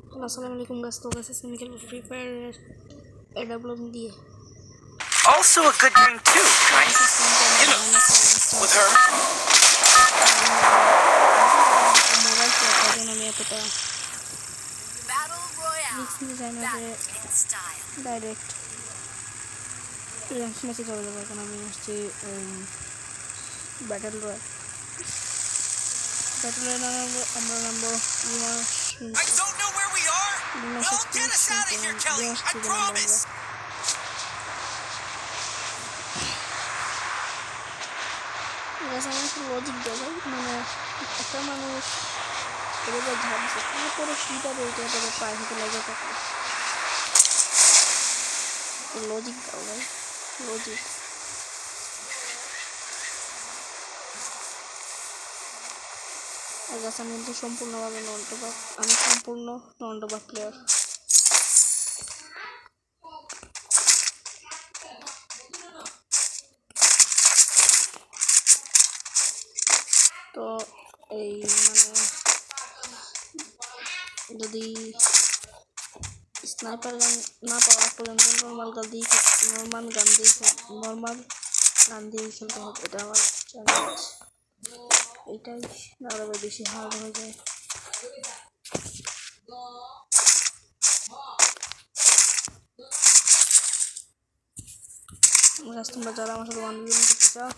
Assalamualaikum guys, तो guys इसमें खेल फ्री फायर AWM दी है। Also a good game too, kind of. You know, with her. Mobile पे आता है ना मैं तो Battle Royale. लिंक्स में जाना है In style. डायरेक्ट लिंक्स में से चला जाएगा ना मैं उससे बैटल रॉयल ना हमारा number I don't know where we are. Don't get us out of here, Kelly. I promise. ऐसा लॉजिक देगा मैंने একটা মানুষ এভাবে ঝাড়ছে তারপরে কিটা বলতে হবে পায়ে হেঁটে লেগে থাকে লজিক দাও ভাই লজিক আগে আমি কিন্তু সম্পূর্ণভাবে নন্টবাক আমি সম্পূর্ণ নন্টবাক প্লেয়ার তো এই মানে যদি স্নাইপার গান না পাওয়া পর্যন্ত নর্মাল গান দিয়ে খেলতে হবে এটা আমার চ্যালেঞ্জ এটাই আরো বেশি হার্ড হয়ে যায় তোমরা যারা আমার সাথে 1v1 করতে চাও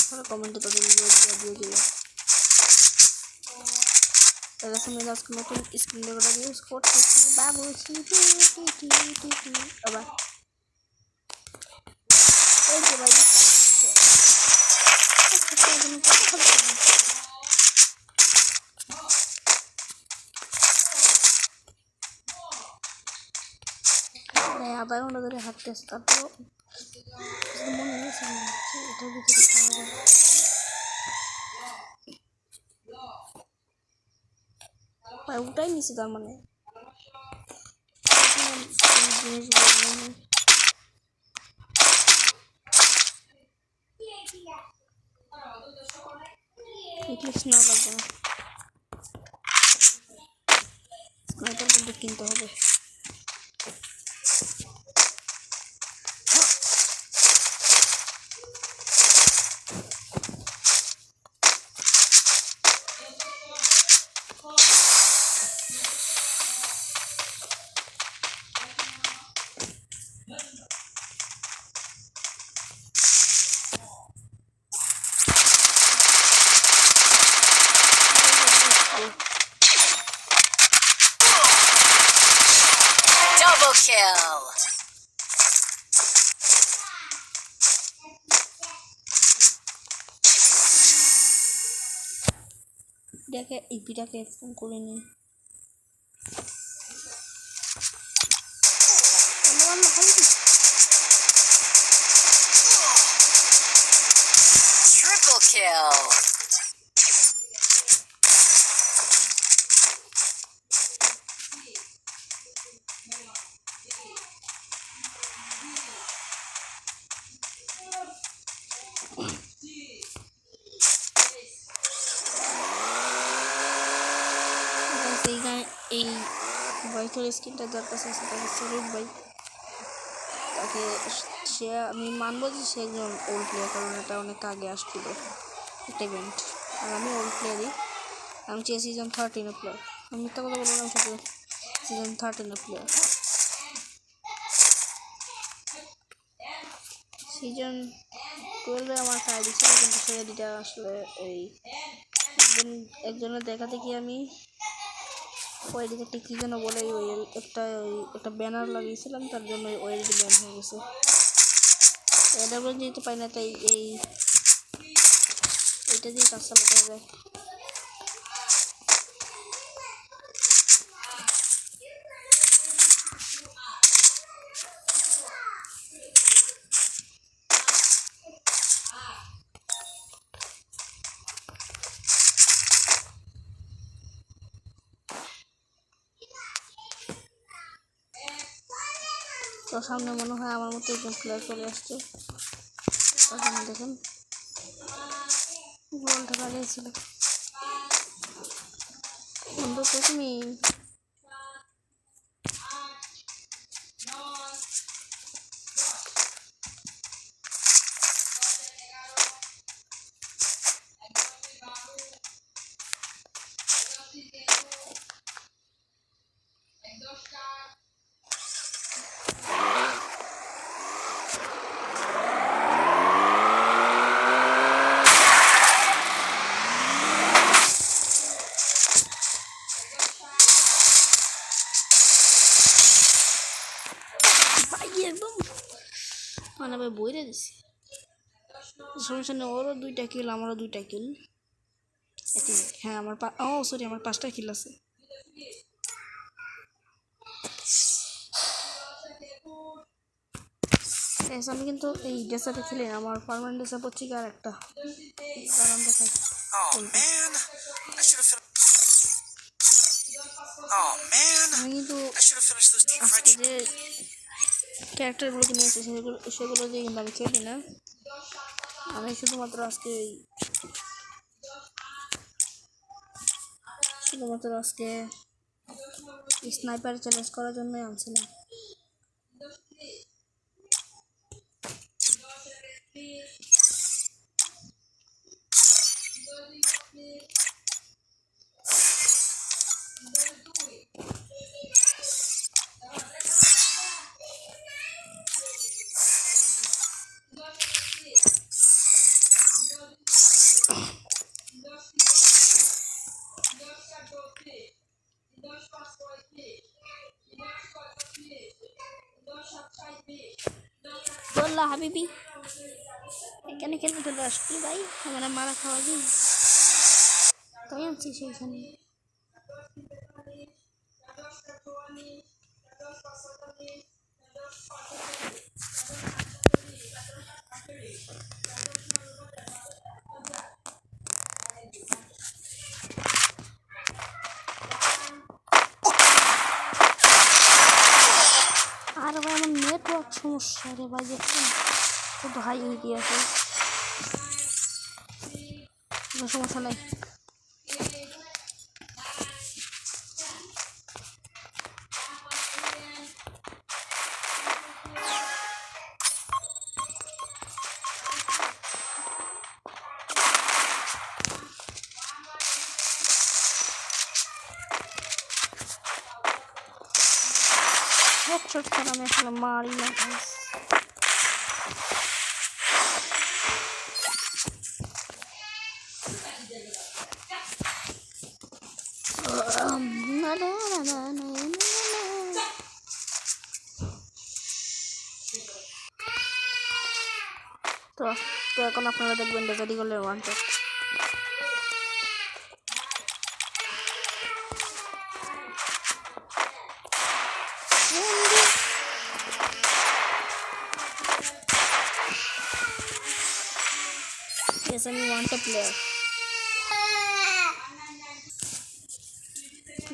তারা কমেন্টে তাদের ভিডিও দিয়ে দিও তাহলে আমি আজকে নতুন স্ক্রিন রেকর্ডার ইউজ করতেছি বাবু আবার এই যে ভাই আধা ঘন্টা ধরে হাঁটতেছে তারপর মনে হয়েছে এটার ভিতরে খাওয়া যায় ওটাই নিছি তার মানে জিনিস না লাগবে না স্নাইপার কিন্তু কিনতে হবে Double kill. দেখে ইপিটাকে ফোন করে নি Triple kill. এই ভাইটার স্কিনটা যার কাছে আছে তাকে সলিড ভাই তাকে সে আমি মানবো যে সে একজন ওল্ড প্লেয়ার কারণ এটা অনেক আগে আসছিল একটা ইভেন্ট আর আমি ওল্ড প্লেয়ারই আমি চেয়ে সিজন 13 প্লেয়ার আমি মিথ্যা কথা বললাম সাথে সিজন 13 প্লেয়ার সিজন 12 আমার খাই দিচ্ছিল কিন্তু সে আইডিটা আসলে এই একজনের দেখাতে কি আমি ওই আইডিতে কি যেন বলে একটা ব্যানার লাগিয়েছিলাম তার জন্য ওই আইডি ব্যান হয়ে গেছে এটা বলে যেতে পাই না তাই এইটা দিয়ে কাজ চালাতে হবে তো সামনে মনে হয় আমার মতো একজন প্লেয়ার চলে আসছে দেখেন বলটা ভালোই ছিল বন্ধু তো তুমি ভাই একদম মানে ভাই বইরে দিছি সমস্যা নেই ওরও 2টা কিল আমারও 2টা কিল হ্যাঁ আমার ও সরি আমার 5টা কিল আছে আমি কিন্তু এই ড্রেসারটা খেলে আমার পার্মানেন্ট ড্রেসার পড়ছি আর একটা কারণ দেখাই Oh man, I should have finished. Oh man, আমি কিন্তু I should have finished those deep fried আজকে যে ক্যারেক্টারগুলো নিয়েছে সেগুলো দিয়ে কিন্তু আমি খেলি না আমি শুধুমাত্র আজকে স্নাইপার চ্যালেঞ্জ করার জন্যই আনছিলাম বললা হাবিবি এখানে কেন চলে আসলি ভাই আমার মারা খাওয়া দিই তাই আনছি সেইখানে আর ভাই আমার নেটওয়ার্ক সমস্যা রে ভাই দেখছেন কত হাই হয়ে গিয়েছে কোনো সমস্যা নাই হেডশট ছাড়া আমি আসলে মারি না guys। না, না, না, না, না, না, না। তো এখন আপনারা দেখবেন ডেজার্ট ইগলের ওয়ান শট Yes, আমি one top player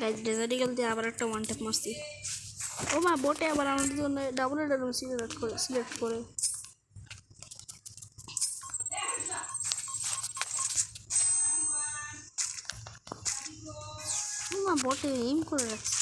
guys desert eagle দিয়ে আবার একটা ওয়ান টপ মারছি ও মা বোটে আবার আমাদের জন্য ডাবল সিলেক্ট করে ও মা বোটে এইম করে রাখছে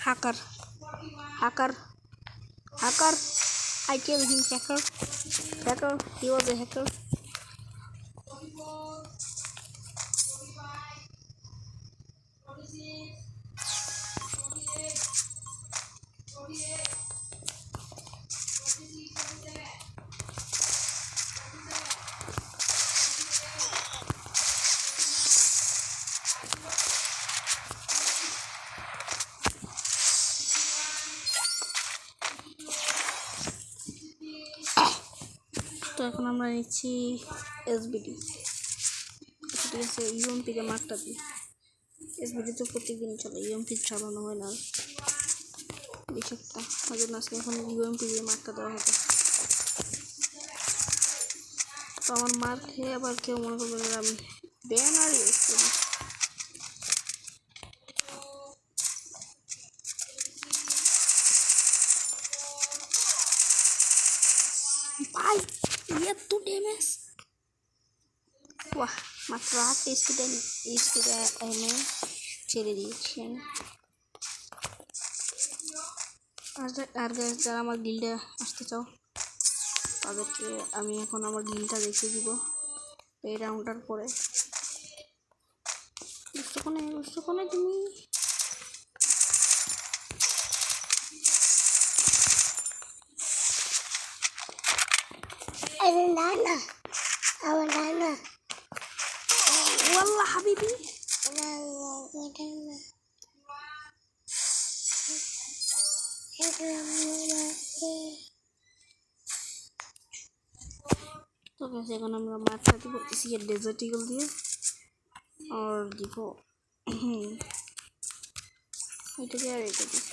hacker hacker I tell him hacker he was a hacker তো এখন আমরা নিচ্ছি এসবিডি ঠিক আছে ইউএমপিকে মারটা দিই এসবিডি তো প্রত্যেকদিন চলে ইউএমপি চালানো হয় না বেশ একটা ওই জন্য আজকে এখন ইউএমপি দিয়ে মারটা দেওয়া হবে। তো আমার মার খেয়ে আবার কেউ মনে করবে না আমি ব্যানার ইউজ করি। ভাই এত ড্যামেজ, বাহ মাত্র 8 স্পিডে এনে ছেড়ে দিয়েছেন। আর guys, যারা আমার গিল্ডে আসতে চাও তাদেরকে আমি এখন আমার গিল্ডটা দেখিয়ে দিব এই রাউন্ডটার পরে। বুঝছো কোনে তুমি Nana. Our Nana. والله حبيبي तो कैसे এখন আমরা মারটা দিব इसी डेजर्ट ईगल দিয়ে और দিব এটা দিয়ে আর এটা দিব।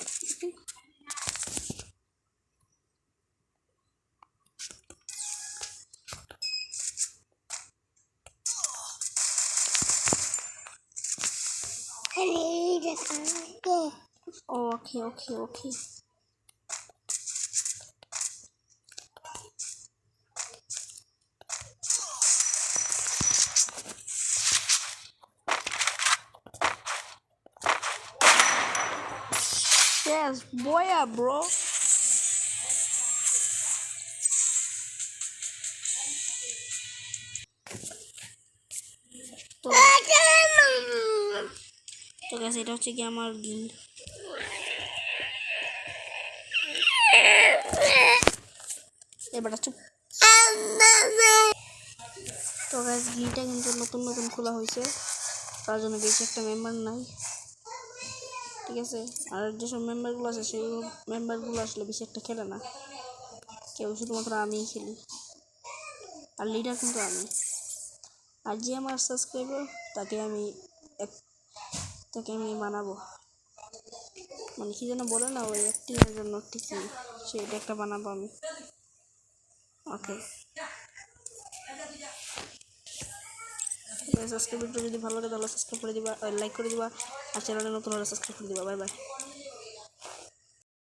Okay okay okay yes boy bro তো গাইস এটা হচ্ছে কি আমার গিল্ড। এবার চুপ। তো গাইস গিল্ডটা কিন্তু নতুন খোলা হয়েছে, তার জন্য বেশি একটা মেম্বার নাই, ঠিক আছে। আর যেসব মেম্বারগুলো আছে সেই মেম্বারগুলো আসলে বেশি একটা খেলে না, কেউ শুধুমাত্র আমিই খেলি, আর লিডার কিন্তু আমি। আর যে আমার সাবস্ক্রাইবার তাকে আমি বানাবো, মানে কি যেন বলে না ওই অ্যাক্টিংয়ের জন্য ঠিকই সেটা একটা বানাবো আমি। ওকে আজকের ভিডিও যদি ভালো লাগে তাহলে সাবস্ক্রাইব করে দিবা, লাইক করে দিবা, আর চ্যানেলে নতুন হলে সাবস্ক্রাইব করে দিবা। Bye bye.